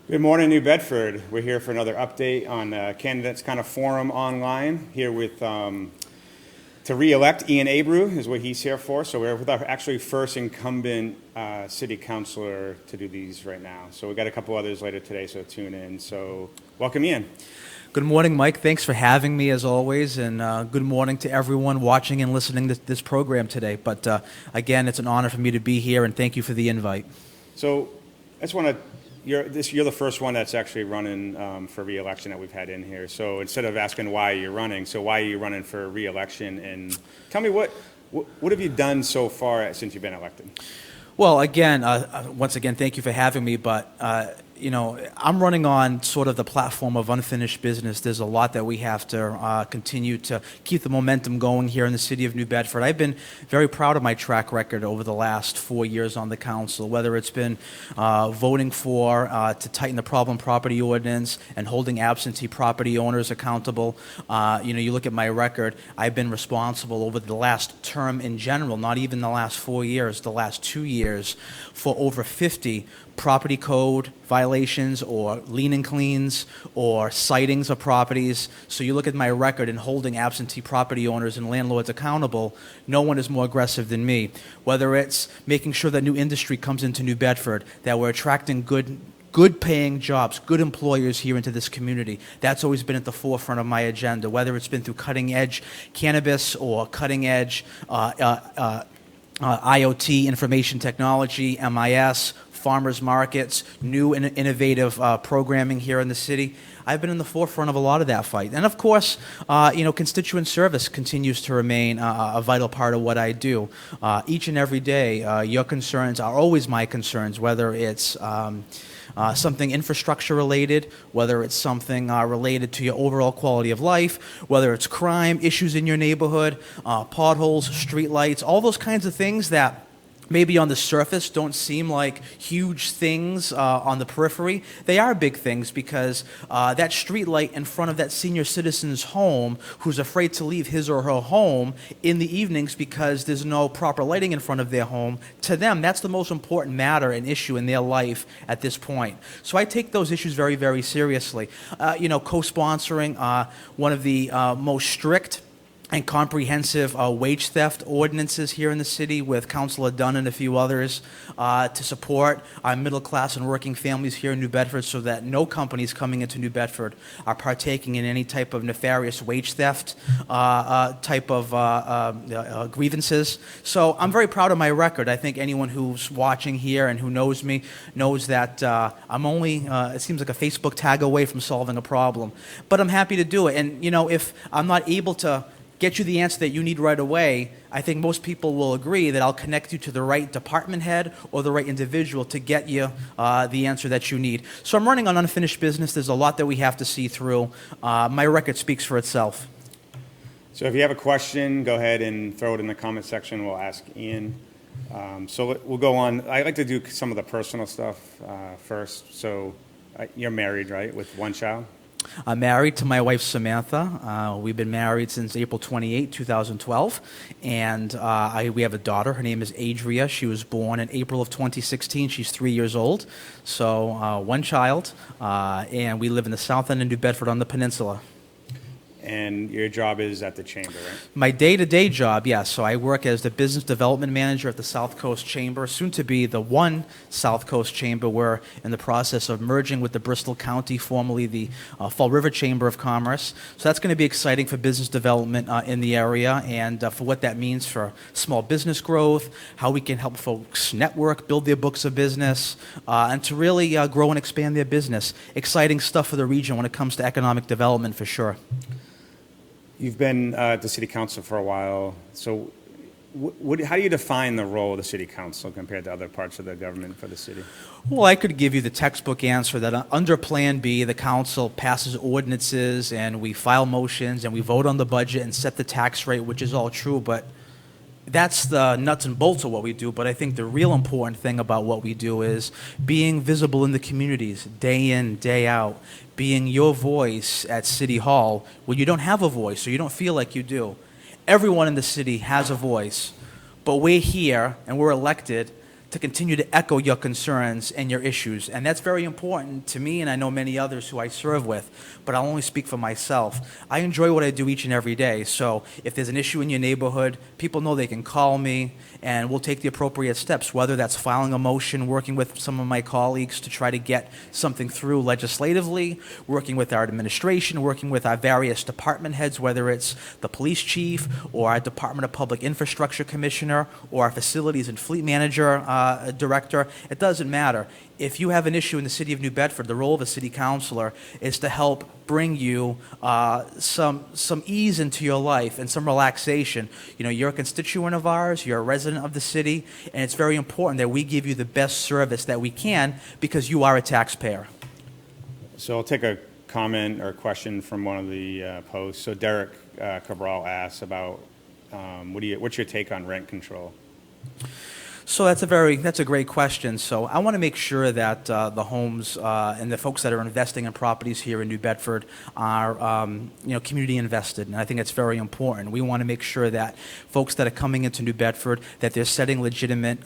Good morning, New Bedford. We're here for another update on candidates kind of forum online. Here with to re-elect Ian Abreu is what he's here for. So we're with our actually first incumbent city councilor to do these right now. So we got a couple others later today, so tune in. So welcome, Ian. Good morning, Mike. Thanks for having me as always, and good morning to everyone watching and listening to this program today. But again, it's an honor for me to be here, and thank you for the invite. So I just want to. You're the first one that's actually running for re-election that we've had in here. So instead of asking why you're running, so why are you running for re-election? And tell me what have you done so far since you've been elected? Well, again, once again, thank you for having me. But I'm running on sort of the platform of unfinished business. There's a lot that we have to continue to keep the momentum going here in the city of New Bedford. I've been very proud of my track record over the last 4 years on the council, whether it's been voting for to tighten the problem property ordinance and holding absentee property owners accountable. You look at my record, I've been responsible over the last term in general, not even the last 4 years, the last 2 years, for over 50 property code violations or lien and cleans or sightings of properties. So you look at my record in holding absentee property owners and landlords accountable, no one is more aggressive than me. Whether it's making sure that new industry comes into New Bedford, that we're attracting good paying jobs, good employers here into this community. That's always been at the forefront of my agenda, whether it's been through cutting edge cannabis or cutting edge IoT, information technology, MIS, farmers markets, new and innovative programming here in the city. I've been in the forefront of a lot of that fight. And of course, constituent service continues to remain a vital part of what I do. Each and every day, your concerns are always my concerns, whether it's something infrastructure related, whether it's something related to your overall quality of life, whether it's crime, issues in your neighborhood, potholes, streetlights, all those kinds of things that maybe on the surface don't seem like huge things on the periphery. They are big things because that street light in front of that senior citizen's home who's afraid to leave his or her home in the evenings because there's no proper lighting in front of their home, to them, that's the most important matter and issue in their life at this point. So I take those issues very, very seriously. Co-sponsoring one of the most strict and comprehensive wage theft ordinances here in the city with Councilor Dunn and a few others to support our middle class and working families here in New Bedford so that no companies coming into New Bedford are partaking in any type of nefarious wage theft type of grievances. So I'm very proud of my record. I think anyone who's watching here and who knows me knows that I'm only, it seems like a Facebook tag away from solving a problem. But I'm happy to do it. And, if I'm not able to get you the answer that you need right away, I think most people will agree that I'll connect you to the right department head or the right individual to get you the answer that you need. So I'm running on unfinished business. There's a lot that we have to see through. My record speaks for itself. So if you have a question, go ahead and throw it in the comment section. We'll ask Ian. So we'll go on. I like to do some of the personal stuff first. So you're married, right, with one child? I'm married to my wife, Samantha. We've been married since April 28, 2012, and we have a daughter. Her name is Adria. She was born in April of 2016. She's 3 years old, so one child, and we live in the south end of New Bedford on the peninsula. And your job is at the chamber, right? My day-to-day job, yes. So I work as the business development manager at the South Coast Chamber, soon to be the One South Coast Chamber. We're in the process of merging with the Bristol County, formerly the Fall River Chamber of Commerce. So that's going to be exciting for business development in the area and for what that means for small business growth, how we can help folks network, build their books of business, and to really grow and expand their business. Exciting stuff for the region when it comes to economic development, for sure. You've been at the city council for a while. So how do you define the role of the city council compared to other parts of the government for the city? Well, I could give you the textbook answer that under Plan B, the council passes ordinances and we file motions and we vote on the budget and set the tax rate, which is all true, but that's the nuts and bolts of what we do. But I think the real important thing about what we do is being visible in the communities, day in, day out, being your voice at City Hall when you don't have a voice or you don't feel like you do. Everyone in the city has a voice, but we're here and we're elected to continue to echo your concerns and your issues. And that's very important to me, and I know many others who I serve with, but I'll only speak for myself. I enjoy what I do each and every day, so if there's an issue in your neighborhood, people know they can call me, and we'll take the appropriate steps, whether that's filing a motion, working with some of my colleagues to try to get something through legislatively, working with our administration, working with our various department heads, whether it's the police chief or our Department of Public Infrastructure Commissioner or our Facilities and Fleet Manager Director. It doesn't matter. If you have an issue in the city of New Bedford, the role of a city councilor is to help bring you some ease into your life and some relaxation. You know, you're a constituent of ours, you're a resident of the city, and it's very important that we give you the best service that we can because you are a taxpayer. So I'll take a comment or question from one of the posts. So Derek Cabral asks about what's your take on rent control? So that's a great question. So I want to make sure that the homes and the folks that are investing in properties here in New Bedford are, community invested, and I think it's very important. We want to make sure that folks that are coming into New Bedford that they're setting legitimate,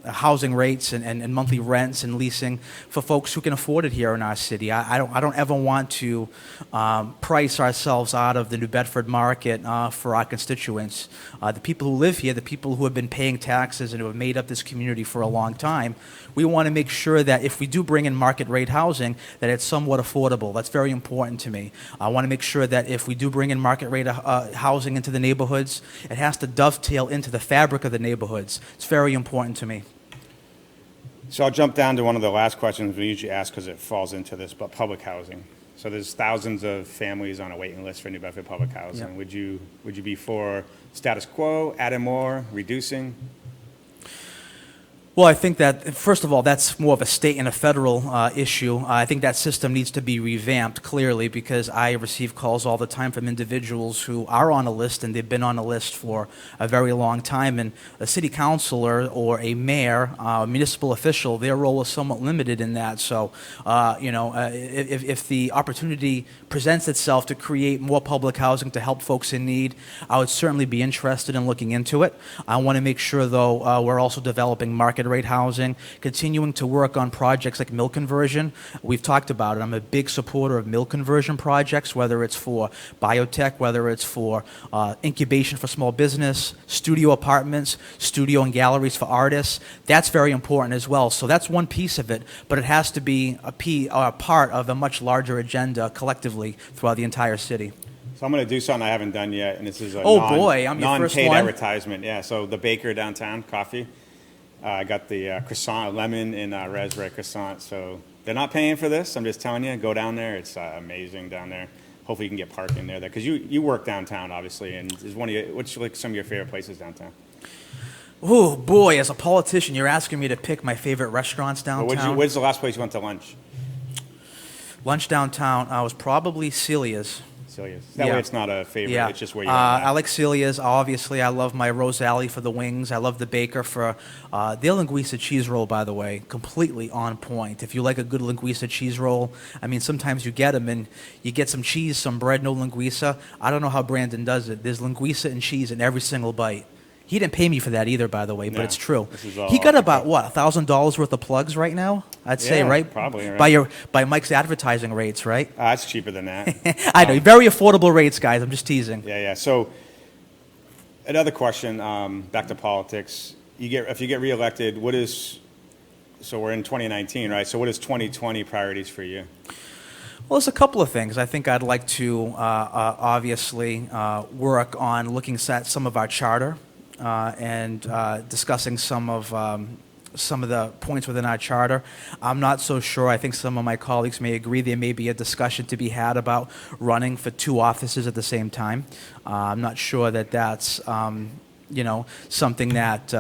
housing rates and monthly rents and leasing for folks who can afford it here in our city. I don't ever want to price ourselves out of the New Bedford market for our constituents. The people who live here, the people who have been paying taxes and who have made up this community for a long time, we want to make sure that if we do bring in market rate housing, that it's somewhat affordable. That's very important to me. I want to make sure that if we do bring in market rate housing into the neighborhoods, it has to dovetail into the fabric of the neighborhoods. It's very important to me. So I'll jump down to one of the last questions we usually ask because it falls into this, but public housing. So there's thousands of families on a waiting list for New Bedford public housing. Yep. Would you be for status quo, adding more, reducing? Well, I think that, first of all, that's more of a state and a federal issue. I think that system needs to be revamped, clearly, because I receive calls all the time from individuals who are on a list, and they've been on a list for a very long time. And a city councilor or a mayor, a municipal official, their role is somewhat limited in that. So, if the opportunity presents itself to create more public housing to help folks in need, I would certainly be interested in looking into it. I want to make sure, though, we're also developing market rate housing, continuing to work on projects like mill conversion. We've talked about it. I'm a big supporter of mill conversion projects, whether it's for biotech, whether it's for incubation for small business, studio apartments, studio and galleries for artists. That's very important as well. So that's one piece of it, but it has to be a part of a much larger agenda collectively throughout the entire city. So I'm going to do something I haven't done yet, and this is a I'm your first non-paid one. advertisement. Yeah, so the baker downtown, coffee. I got the croissant, lemon and raspberry croissant. So they're not paying for this. I'm just telling you, go down there. It's amazing down there. Hopefully you can get parking there. Because you work downtown, obviously, and is what's like some of your favorite places downtown? Oh, boy, as a politician, you're asking me to pick my favorite restaurants downtown. Well, where's the last place you went to lunch? Lunch downtown was probably Celia's. Celia's. That way it's not a favorite. Yeah. It's just where you I like Celia's. Obviously, I love my Rose Alley for the wings. I love the baker for their linguiça cheese roll, by the way, completely on point. If you like a good linguiça cheese roll, I mean, sometimes you get them and you get some cheese, some bread, no linguiça. I don't know how Brandon does it. There's linguiça and cheese in every single bite. He didn't pay me for that either, by the way, but No, it's true. all He got about, what, $1,000 worth of plugs right now? I'd say, Yeah, right? probably, right. By Mike's advertising rates, right? That's cheaper than that. I know, very affordable rates, guys. I'm just teasing. Yeah. So another question, back to politics. If you get reelected, so we're in 2019, right? So what is 2020 priorities for you? Well, there's a couple of things. I think I'd like to obviously work on looking at some of our charter and discussing some of the points within our charter. I'm not so sure. I think some of my colleagues may agree there may be a discussion to be had about running for two offices at the same time. I'm not sure that that's something that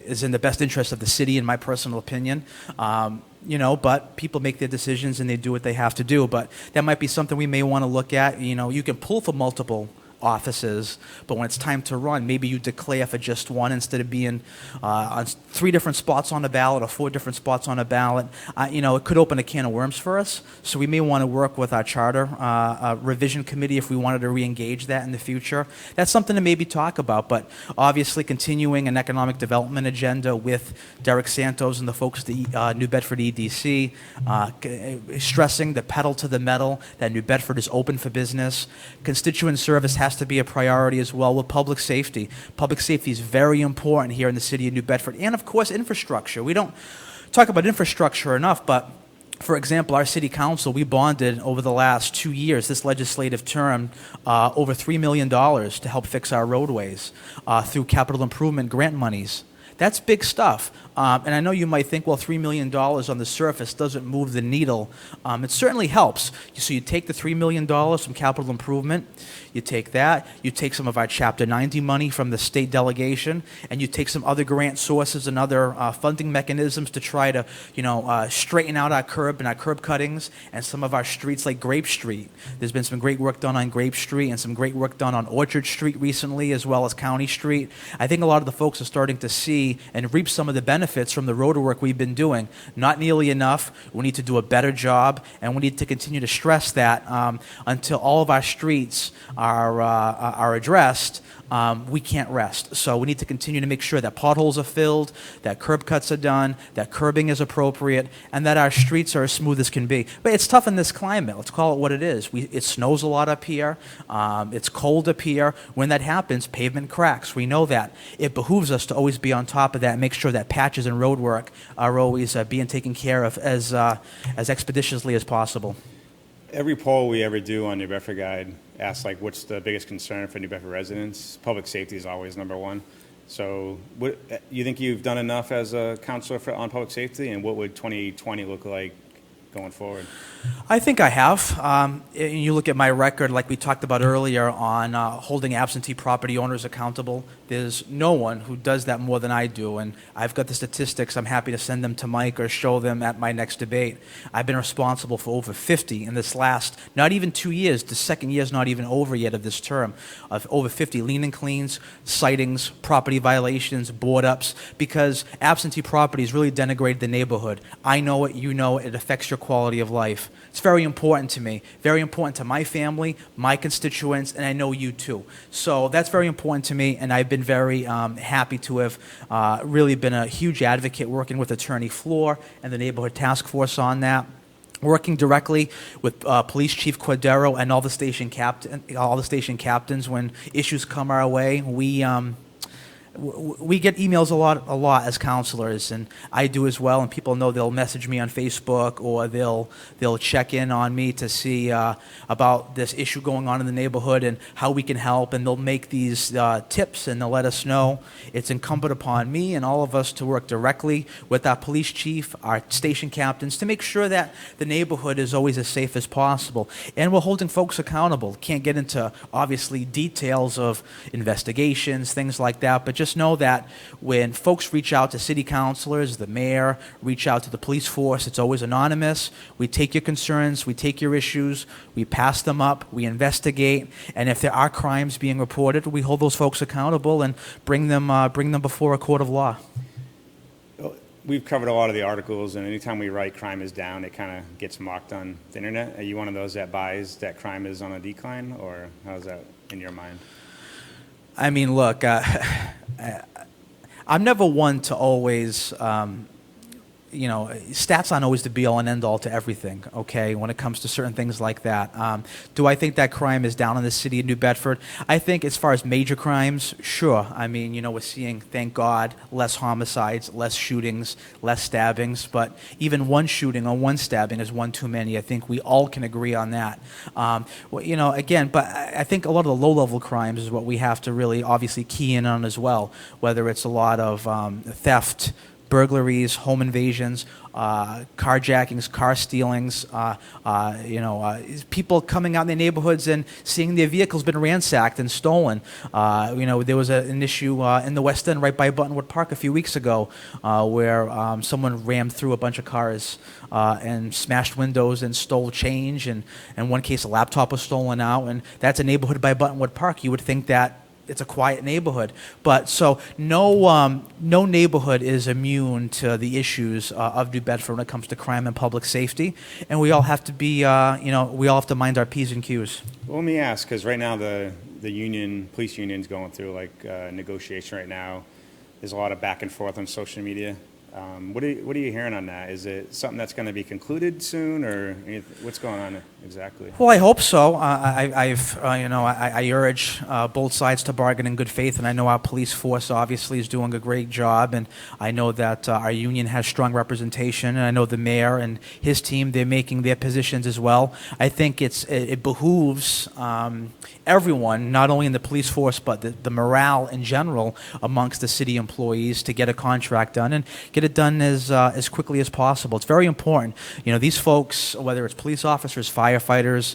is in the best interest of the city, in my personal opinion. But people make their decisions and they do what they have to do. But that might be something we may want to look at. You can pull for multiple offices, but when it's time to run, maybe you declare for just one instead of being on 3 different spots on the ballot or 4 different spots on a ballot. It could open a can of worms for us, so we may want to work with our charter revision committee if we wanted to re-engage that in the future. That's something to maybe talk about, but obviously continuing an economic development agenda with Derek Santos and the folks at the New Bedford EDC, stressing the pedal to the metal that New Bedford is open for business. Constituent service has to be a priority as well with public safety. Public safety is very important here in the city of New Bedford, and of course infrastructure. We don't talk about infrastructure enough, but for example, our city council, we bonded over the last 2 years, this legislative term, over $3 million to help fix our roadways through capital improvement grant monies. That's big stuff. And I know you might think, well, $3 million on the surface doesn't move the needle. It certainly helps. So you take the $3 million from capital improvement, you take that, you take some of our Chapter 90 money from the state delegation, and you take some other grant sources and other funding mechanisms to try to, straighten out our curb and our curb cuttings and some of our streets like Grape Street. There's been some great work done on Grape Street and some great work done on Orchard Street recently, as well as County Street. I think a lot of the folks are starting to see and reap some of the benefits from the road work we've been doing. Not nearly enough. We need to do a better job, and we need to continue to stress that until all of our streets are addressed. We can't rest. So we need to continue to make sure that potholes are filled, that curb cuts are done, that curbing is appropriate, and that our streets are as smooth as can be. But it's tough in this climate. Let's call it what it is. It snows a lot up here. It's cold up here. When that happens, pavement cracks. We know that. It behooves us to always be on top of that and make sure that patches and road work are always being taken care of as expeditiously as possible. Every poll we ever do on New Bedford Guide asks, what's the biggest concern for New Bedford residents? Public safety is always number one. So you think you've done enough as a counselor on public safety, and what would 2020 look like going forward? I think I have. You look at my record, like we talked about earlier, on holding absentee property owners accountable. There's no one who does that more than I do, and I've got the statistics. I'm happy to send them to Mike or show them at my next debate. I've been responsible for over 50 in this last, not even 2 years, the second year's not even over yet of this term, of over 50 lean and cleans, sightings, property violations, board ups, because absentee property has really denigrated the neighborhood. I know it, you know it, it affects your quality of life. It's very important to me, very important to my family, my constituents, and I know you too. So that's very important to me, and I've been very happy to have really been a huge advocate working with Attorney Floor and the Neighborhood Task Force on that. Working directly with Police Chief Cordero and all the station captains when issues come our way. We get emails a lot as counselors, and I do as well. And people know they'll message me on Facebook, or they'll check in on me to see about this issue going on in the neighborhood and how we can help. And they'll make these tips, and they'll let us know. It's incumbent upon me and all of us to work directly with our police chief, our station captains, to make sure that the neighborhood is always as safe as possible. And we're holding folks accountable. Can't get into obviously details of investigations, things like that, but just know that when folks reach out to city councilors, the mayor, reach out to the police force, it's always anonymous. We take your concerns, we take your issues, we pass them up, we investigate, and if there are crimes being reported, we hold those folks accountable and bring them before a court of law. We've covered a lot of the articles, and anytime we write crime is down, it kind of gets mocked on the internet. Are you one of those that buys that crime is on a decline, or how's that in your mind? I mean, look, I'm never one to always, stats aren't always the be-all and end-all to everything, okay, when it comes to certain things like that. Do I think that crime is down in the city of New Bedford? I think as far as major crimes, sure. I mean, we're seeing, thank God, less homicides, less shootings, less stabbings, but even one shooting or one stabbing is one too many. I think we all can agree on that. Again, but I think a lot of the low-level crimes is what we have to really obviously key in on as well, whether it's a lot of theft, burglaries, home invasions, carjackings, car stealings, people coming out in their neighborhoods and seeing their vehicles been ransacked and stolen. There was an issue in the West End right by Buttonwood Park a few weeks ago where someone rammed through a bunch of cars and smashed windows and stole change, and in one case a laptop was stolen out, and that's a neighborhood by Buttonwood Park. You would think that it's a quiet neighborhood, but so no neighborhood is immune to the issues of New Bedford when it comes to crime and public safety, and we all have to be, we all have to mind our P's and Q's. Well, let me ask, because right now the police union's going through negotiation right now. There's a lot of back and forth on social media. What are you hearing on that? Is it something that's going to be concluded soon, or what's going on exactly? Well, I hope so. I urge both sides to bargain in good faith, and I know our police force obviously is doing a great job, and I know that our union has strong representation, and I know the mayor and his team, they're making their positions as well. I think it behooves everyone, not only in the police force, but the morale in general amongst the city employees to get a contract done and get it done as quickly as possible. It's very important. These folks, whether it's police officers, firefighters,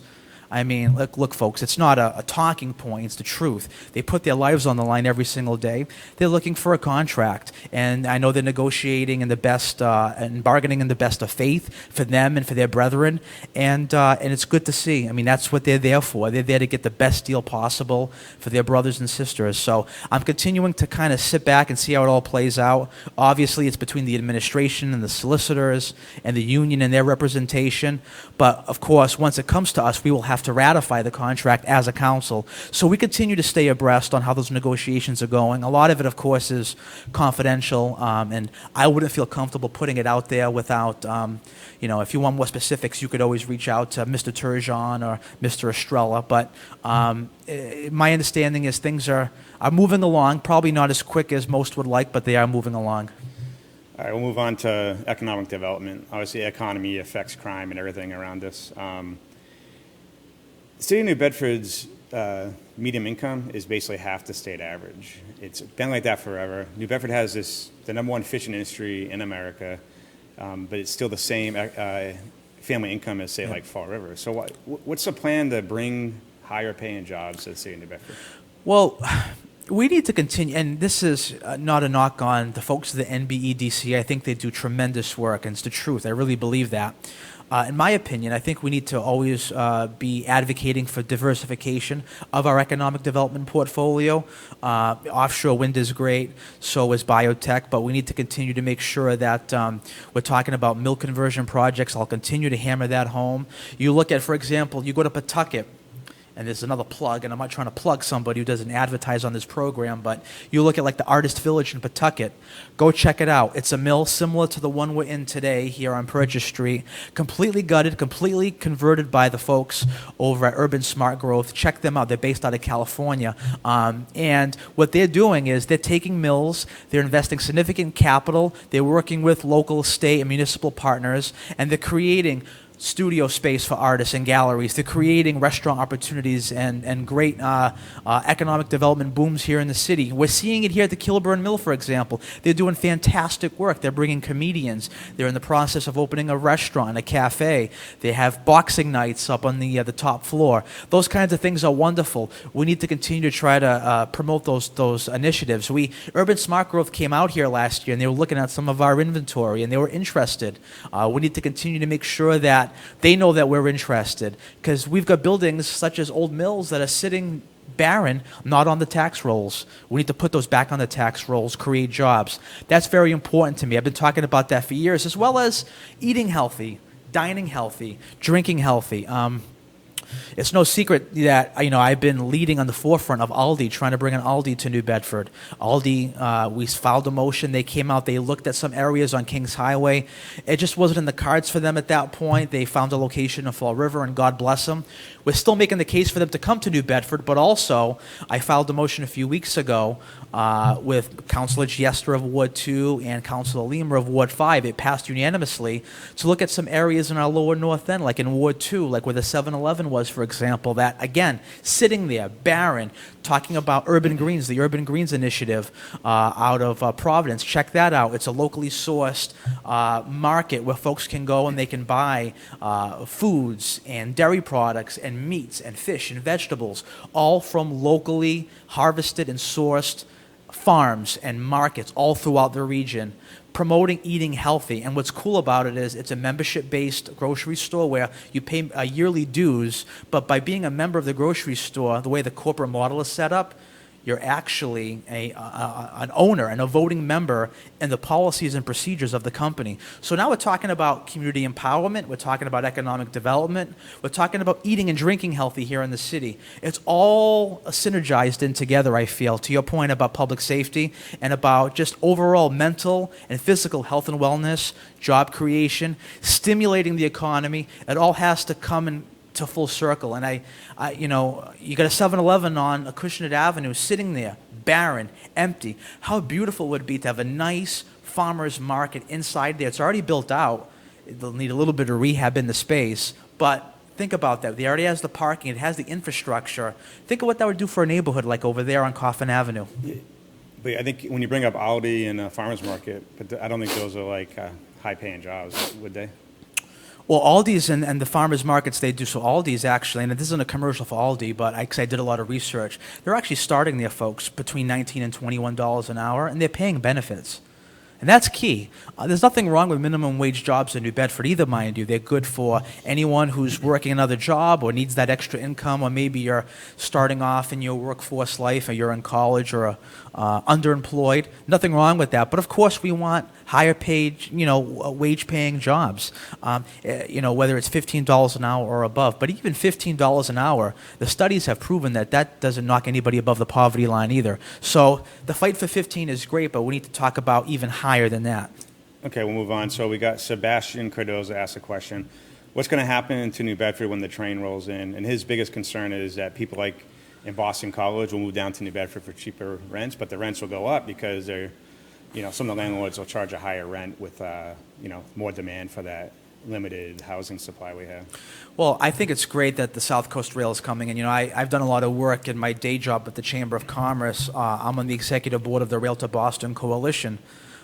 I mean, look, folks, it's not a talking point, it's the truth. They put their lives on the line every single day. They're looking for a contract, and I know they're negotiating in the best and bargaining in the best of faith for them and for their brethren, and it's good to see. I mean, that's what they're there for. They're there to get the best deal possible for their brothers and sisters. So I'm continuing to kind of sit back and see how it all plays out. Obviously, it's between the administration and the solicitors and the union and their representation, but of course, once it comes to us, we will have to ratify the contract as a council. So we continue to stay abreast on how those negotiations are going. A lot of it, of course, is confidential, and I wouldn't feel comfortable putting it out there without, if you want more specifics, you could always reach out to Mr. Turgeon or Mr. Estrella. But my understanding is things are moving along, probably not as quick as most would like, but they are moving along. All right, we'll move on to economic development. Obviously, economy affects crime and everything around us. The city of New Bedford's median income is basically half the state average. It's been like that forever. New Bedford has the number one fishing industry in America, but it's still the same family income as, say, like Fall River. So what's the plan to bring higher paying jobs to the city of New Bedford? Well, we need to continue, and this is not a knock on the folks of the NBEDC. I think they do tremendous work, and it's the truth. I really believe that. In my opinion, I think we need to always be advocating for diversification of our economic development portfolio. Offshore wind is great, so is biotech, but we need to continue to make sure that we're talking about mill conversion projects. I'll continue to hammer that home. You look at, for example, you go to Pawtucket, and there's another plug, and I'm not trying to plug somebody who doesn't advertise on this program, but you look at like the Artist Village in Pawtucket, go check it out. It's a mill similar to the one we're in today here on Purchase Street, completely gutted, completely converted by the folks over at Urban Smart Growth. Check them out. They're based out of California. And what they're doing is they're taking mills, they're investing significant capital, they're working with local, state, and municipal partners, and they're creating studio space for artists and galleries. They're creating restaurant opportunities and great economic development booms here in the city. We're seeing it here at the Kilburn Mill, for example. They're doing fantastic work. They're bringing comedians. They're in the process of opening a restaurant, a cafe. They have boxing nights up on the top floor. Those kinds of things are wonderful. We need to continue to try to promote those initiatives. Urban Smart Growth came out here last year, and they were looking at some of our inventory, and they were interested. We need to continue to make sure that they know that we're interested, because we've got buildings such as old mills that are sitting barren, not on the tax rolls. We need to put those back on the tax rolls, create jobs. That's very important to me. I've been talking about that for years, as well as eating healthy, dining healthy, drinking healthy. It's no secret that I've been leading on the forefront of Aldi, trying to bring an Aldi to New Bedford. Aldi, we filed a motion. They came out. They looked at some areas on Kings Highway. It just wasn't in the cards for them at that point. They found a location in Fall River, and God bless them. We're still making the case for them to come to New Bedford, but also I filed a motion a few weeks ago with Councilor Giester of Ward 2 and Councilor Lima of Ward 5. It passed unanimously to look at some areas in our lower north end, like in Ward 2, like where the 7-Eleven was, for example, that, again, sitting there, barren, talking about urban greens, the Urban Greens Initiative out of Providence. Check that out. It's a locally sourced market where folks can go and they can buy foods and dairy products and meats and fish and vegetables, all from locally harvested and sourced farms and markets all throughout the region, promoting eating healthy. And what's cool about it is it's a membership-based grocery store where you pay yearly dues, but by being a member of the grocery store, the way the corporate model is set up, you're actually an owner and a voting member in the policies and procedures of the company. So now we're talking about community empowerment, we're talking about economic development, we're talking about eating and drinking healthy here in the city. It's all synergized in together, I feel, to your point about public safety and about just overall mental and physical health and wellness, job creation, stimulating the economy. It all has to come in to full circle. And I you know, you got a 7-Eleven on Acushnet Avenue sitting there, barren, empty. How beautiful would it be to have a nice farmer's market inside there? It's already built out. It'll need a little bit of rehab in the space, but think about that. It already has the parking. It has the infrastructure. Think of what that would do for a neighborhood like over there on Coffin Avenue. But I think when you bring up Aldi and farmer's market, but I don't think those are like high-paying jobs, would they? Well, Aldi's and the farmers markets they do, so Aldi's actually, and this isn't a commercial for Aldi, but I did a lot of research, they're actually starting their folks between $19 and $21 an hour, and they're paying benefits. And that's key. There's nothing wrong with minimum wage jobs in New Bedford either, mind you. They're good for anyone who's working another job or needs that extra income, or maybe you're starting off in your workforce life, or you're in college or underemployed. Nothing wrong with that. But of course, we want higher paid, wage-paying jobs. Whether it's $15 an hour or above. But even $15 an hour, the studies have proven that doesn't knock anybody above the poverty line either. So the fight for 15 is great, but we need to talk about even higher than that. Okay, we'll move on. So we got Sebastian Cardoza asked a question. What's going to happen to New Bedford when the train rolls in? And his biggest concern is that people like in Boston College will move down to New Bedford for cheaper rents, but the rents will go up because they're, some of the landlords will charge a higher rent with, more demand for that limited housing supply we have. Well, I think it's great that the South Coast Rail is coming. And, I've done a lot of work in my day job with the Chamber of Commerce. I'm on the executive board of the Rail to Boston Coalition.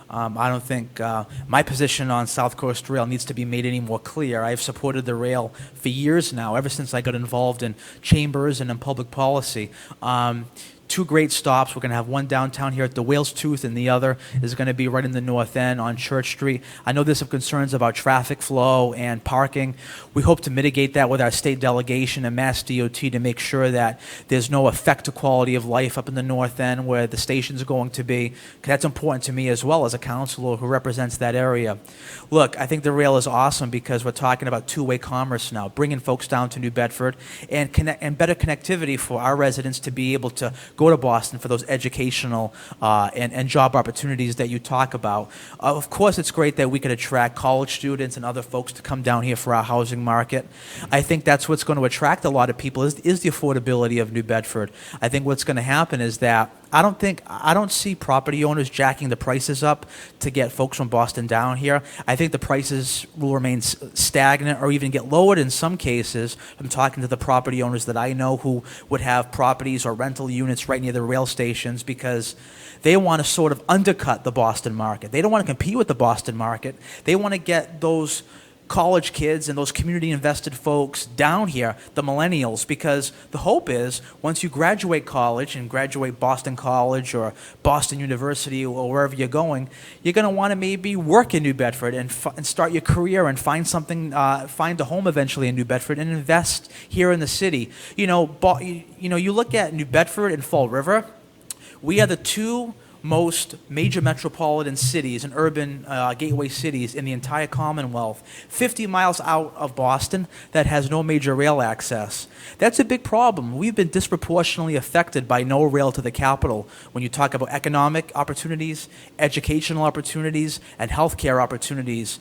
I don't think my position on South Coast Rail needs to be made any more clear. I've supported the rail for years now, ever since I got involved in chambers and in public policy. Two great stops. We're going to have one downtown here at the Whale's Tooth, and the other is going to be right in the north end on Church Street. I know there's some concerns about traffic flow and parking. We hope to mitigate that with our state delegation and Mass DOT to make sure that there's no effect to quality of life up in the north end where the station's going to be. That's important to me as well as a councilor who represents that area. Look, I think the rail is awesome because we're talking about two-way commerce now, bringing folks down to New Bedford and better connectivity for our residents to be able to go to Boston for those educational and job opportunities that you talk about. Of course, it's great that we could attract college students and other folks to come down here for our housing market. I think that's what's going to attract a lot of people is the affordability of New Bedford. I think what's going to happen is that I don't see property owners jacking the prices up to get folks from Boston down here. I think the prices will remain stagnant or even get lowered in some cases. I'm talking to the property owners that I know who would have properties or rental units right near the rail stations because they want to sort of undercut the Boston market. They don't want to compete with the Boston market. They want to get those college kids and those community invested folks down here, the millennials, because the hope is once you graduate college and graduate Boston College or Boston University or wherever you're going, you're going to want to maybe work in New Bedford and start your career and find something, find a home eventually in New Bedford and invest here in the city. You look at New Bedford and Fall River. We are the two most major metropolitan cities and urban gateway cities in the entire Commonwealth, 50 miles out of Boston, that has no major rail access. That's a big problem. We've been disproportionately affected by no rail to the capital when you talk about economic opportunities, educational opportunities, and healthcare opportunities.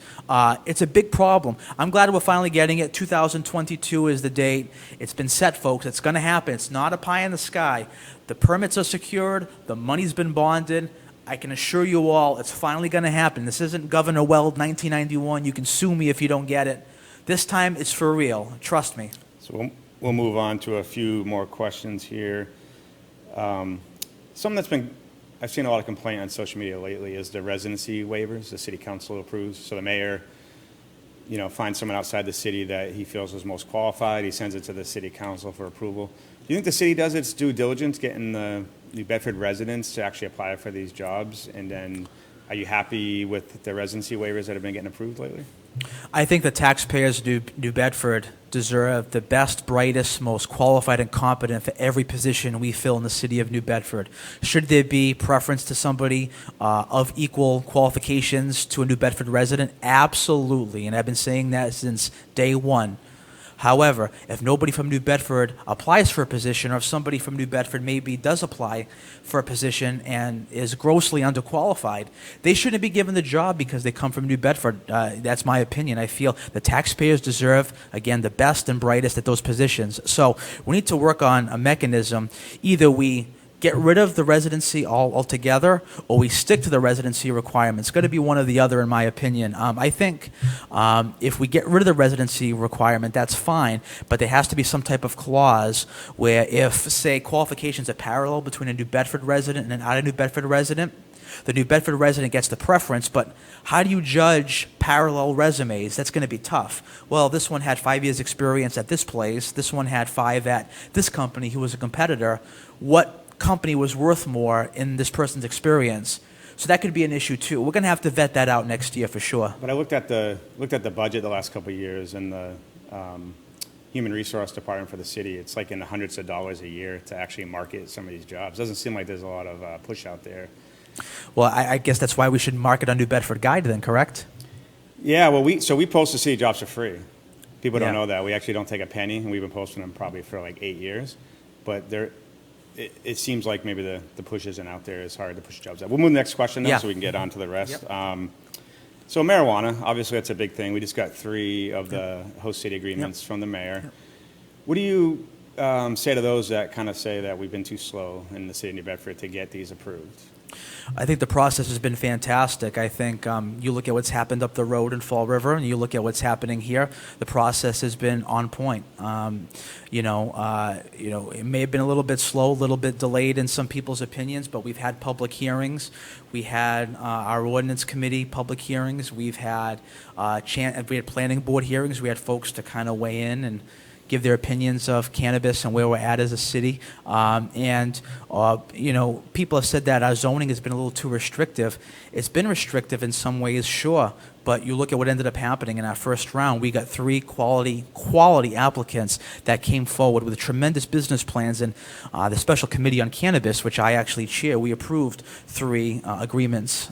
It's a big problem. I'm glad we're finally getting it. 2022 is the date. It's been set, folks. It's going to happen. It's not a pie in the sky. The permits are secured. The money's been bonded. I can assure you all it's finally going to happen. This isn't Governor Weld 1991. You can sue me if you don't get it. This time it's for real. Trust me. So we'll move on to a few more questions here. Something that's been, I've seen a lot of complaint on social media lately is the residency waivers the city council approves. So the mayor, finds someone outside the city that he feels is most qualified. He sends it to the city council for approval. Do you think the city does its due diligence getting the New Bedford residents to actually apply for these jobs? And then are you happy with the residency waivers that have been getting approved lately? I think the taxpayers of New Bedford deserve the best, brightest, most qualified and competent for every position we fill in the city of New Bedford. Should there be preference to somebody of equal qualifications to a New Bedford resident? Absolutely, and I've been saying that since day one. However, if nobody from New Bedford applies for a position, or if somebody from New Bedford maybe does apply for a position and is grossly underqualified, they shouldn't be given the job because they come from New Bedford. That's my opinion. I feel the taxpayers deserve, again, the best and brightest at those positions. So we need to work on a mechanism. Either we get rid of the residency altogether, or we stick to the residency requirements. It's going to be one or the other, in my opinion. I think if we get rid of the residency requirement, that's fine, but there has to be some type of clause where if, say, qualifications are parallel between a New Bedford resident and an out of New Bedford resident, the New Bedford resident gets the preference, but how do you judge parallel resumes? That's going to be tough. Well, this one had 5 years experience at this place. This one had 5 at this company who was a competitor. What company was worth more in this person's experience? So that could be an issue too. We're going to have to vet that out next year for sure. But I looked at the budget the last couple of years, and the human resource department for the city, it's like in the hundreds of dollars a year to actually market some of these jobs. Doesn't seem like there's a lot of push out there. Well, I guess that's why we should market on New Bedford Guide then, correct? Yeah, well, we post the city jobs for free. People don't Yeah. know that. We actually don't take a penny, and we've been posting them probably for like 8 years. But it seems like maybe the push isn't out there. It's hard to push jobs out. We'll move to the next question now, Yeah. so we can get on to the rest. Yep. So marijuana, obviously that's a big thing. We just got 3 of the host city agreements from the mayor. Yep. What do you say to those that kind of say that we've been too slow in the city of New Bedford to get these approved? I think the process has been fantastic. I think you look at what's happened up the road in Fall River, and you look at what's happening here. The process has been on point. It may have been a little bit slow, a little bit delayed in some people's opinions, but we've had public hearings. We had our ordinance committee public hearings. We've had planning board hearings. We had folks to kind of weigh in and give their opinions of cannabis and where we're at as a city. People have said that our zoning has been a little too restrictive. It's been restrictive in some ways, sure, but you look at what ended up happening in our first round. We got 3 quality applicants that came forward with tremendous business plans, and the special committee on cannabis, which I actually chair, we approved 3 agreements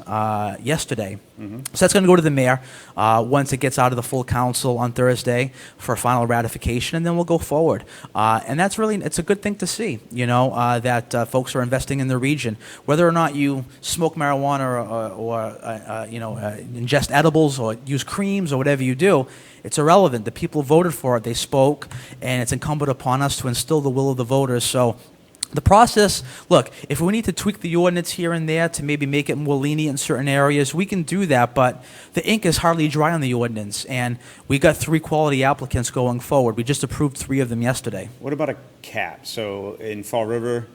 yesterday. Mm-hmm. So that's going to go to the mayor once it gets out of the full council on Thursday for final ratification, and then we'll go forward. And that's it's a good thing to see, that folks are investing in the region. Whether or not you smoke marijuana or ingest edibles or use creams or whatever you do, it's irrelevant. The people voted for it. They spoke, and it's incumbent upon us to instill the will of the voters. So the process, look, if we need to tweak the ordinance here and there to maybe make it more lenient in certain areas, we can do that, but the ink is hardly dry on the ordinance, and we got 3 quality applicants going forward. We just approved 3 of them yesterday. What about a cap? So in Fall River,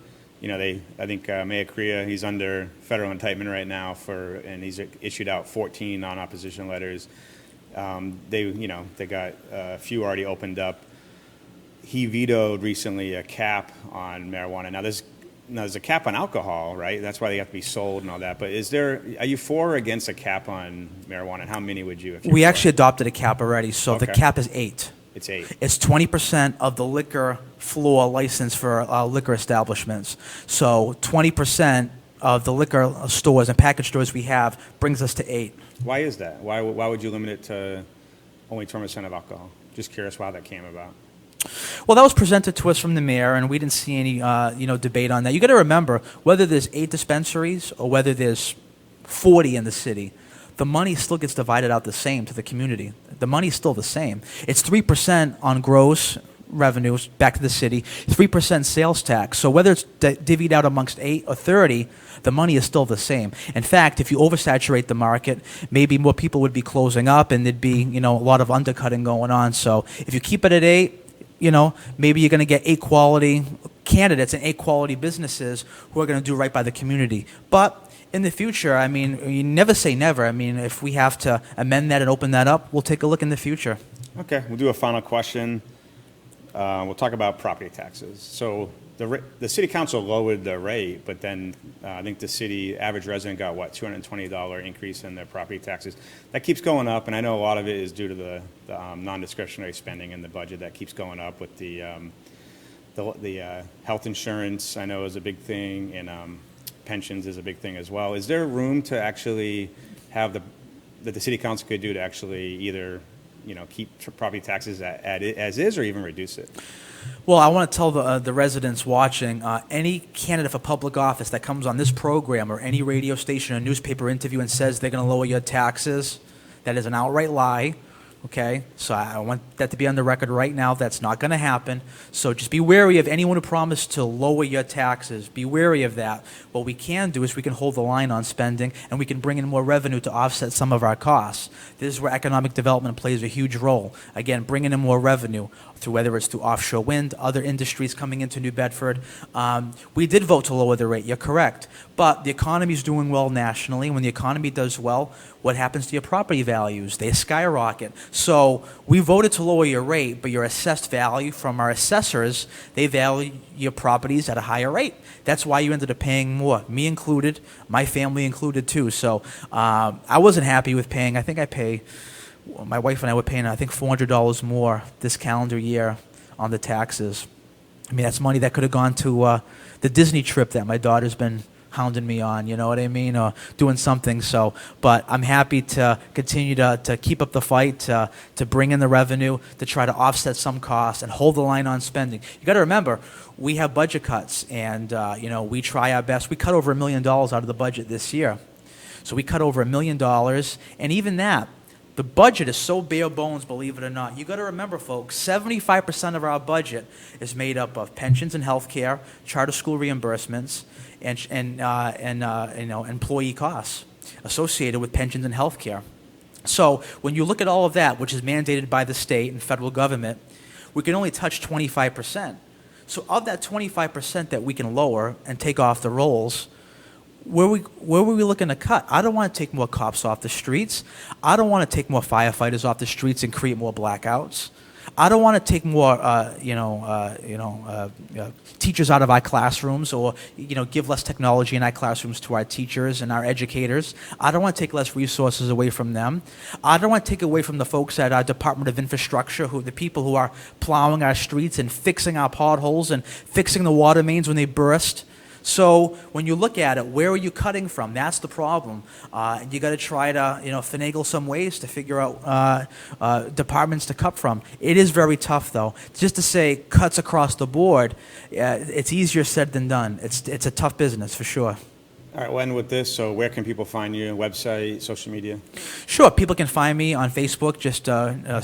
I think Mayor Abreu, he's under federal indictment right now and he's issued out 14 non-opposition letters. They got a few already opened up. He vetoed recently a cap on marijuana. Now there's a cap on alcohol, right? That's why they have to be sold and all that. But are you for or against a cap on marijuana? And how many would you? We actually adopted a cap already, so Okay. the cap is 8. It's 8. It's 20% of the liquor floor license for liquor establishments. So 20% of the liquor stores and package stores we have brings us to 8. Why is that? Why would you limit it to only 20% of alcohol? Just curious why that came about. Well, that was presented to us from the mayor, and we didn't see any, debate on that. You got to remember, whether there's 8 dispensaries or whether there's 40 in the city, the money still gets divided out the same to the community. The money's still the same. It's 3% on gross revenues back to the city, 3% sales tax. So whether it's divvied out amongst 8 or 30, the money is still the same. In fact, if you oversaturate the market, maybe more people would be closing up, and there'd be, a lot of undercutting going on. So if you keep it at 8, maybe you're going to get 8 quality candidates and 8 quality businesses who are going to do right by the community. But in the future, you never say never. If we have to amend that and open that up, we'll take a look in the future. Okay, we'll do a final question. We'll talk about property taxes. So the city council lowered the rate, but then I think the city average resident got, $220 increase in their property taxes. That keeps going up, and I know a lot of it is due to the non-discretionary spending in the budget that keeps going up with the health insurance, I know, is a big thing, and pensions is a big thing as well. Is there room to actually have that the city council could do to actually either keep property taxes as is, or even reduce it? Well, I want to tell the residents watching, any candidate for public office that comes on this program or any radio station or newspaper interview and says they're going to lower your taxes, that is an outright lie. Okay, so I want that to be on the record right now. That's not going to happen. So just be wary of anyone who promised to lower your taxes. Be wary of that. What we can do is we can hold the line on spending, and we can bring in more revenue to offset some of our costs. This is where economic development plays a huge role. Again, bringing in more revenue through whether it's through offshore wind, other industries coming into New Bedford. We did vote to lower the rate. You're correct. But the economy is doing well nationally. When the economy does well, what happens to your property values? They skyrocket. So we voted to lower your rate, but your assessed value from our assessors, they value your properties at a higher rate. That's why you ended up paying more, me included, my family included too. So I wasn't happy with paying. My wife and I were paying, $400 more this calendar year on the taxes. That's money that could have gone to the Disney trip that my daughter's been hounding me on, you know what I mean, or doing something. So, but I'm happy to continue to keep up the fight, to bring in the revenue, to try to offset some costs and hold the line on spending. You got to remember, we have budget cuts, and we try our best. We cut over $1 million out of the budget this year. So we cut over $1 million, and even that, the budget is so bare bones, believe it or not. You got to remember, folks, 75% of our budget is made up of pensions and health care, charter school reimbursements, and employee costs associated with pensions and health care. So when you look at all of that, which is mandated by the state and federal government, we can only touch 25%. So of that 25% that we can lower and take off the rolls, where were we looking to cut? I don't want to take more cops off the streets. I don't want to take more firefighters off the streets and create more blackouts. I don't want to take more, teachers out of our classrooms, or give less technology in our classrooms to our teachers and our educators. I don't want to take less resources away from them. I don't want to take away from the folks at our Department of Infrastructure, the people who are plowing our streets and fixing our potholes and fixing the water mains when they burst. So when you look at it, where are you cutting from? That's the problem. You got to try to finagle some ways to figure out departments to cut from. It is very tough, though. Just to say cuts across the board, it's easier said than done. It's a tough business for sure. All right, we'll end with this. So where can people find you? Website, social media? Sure. People can find me on Facebook. Just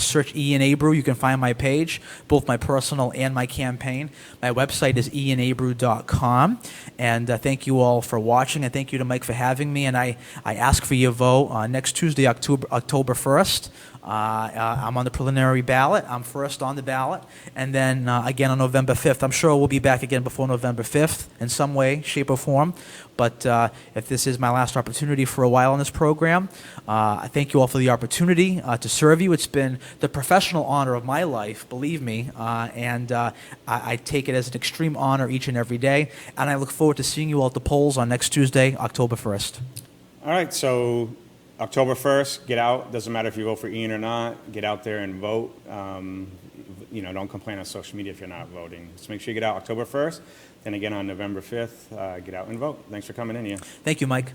search Ian Abreu. You can find my page, both my personal and my campaign. My website is ianabreu.com. And thank you all for watching. And thank you to Mike for having me. And I ask for your vote next Tuesday, October 1st. I'm on the preliminary ballot. I'm first on the ballot. And then again on November 5th. I'm sure we'll be back again before November 5th in some way, shape, or form. But if this is my last opportunity for a while on this program, I thank you all for the opportunity to serve you. It's been the professional honor of my life, believe me, and I take it as an extreme honor each and every day. And I look forward to seeing you all at the polls on next Tuesday, October 1st. All right, so October 1st, get out. Doesn't matter if you vote for Ian or not. Get out there and vote. don't complain on social media if you're not voting. Just make sure you get out October 1st, then again on November 5th, get out and vote. Thanks for coming in, Ian. Thank you, Mike.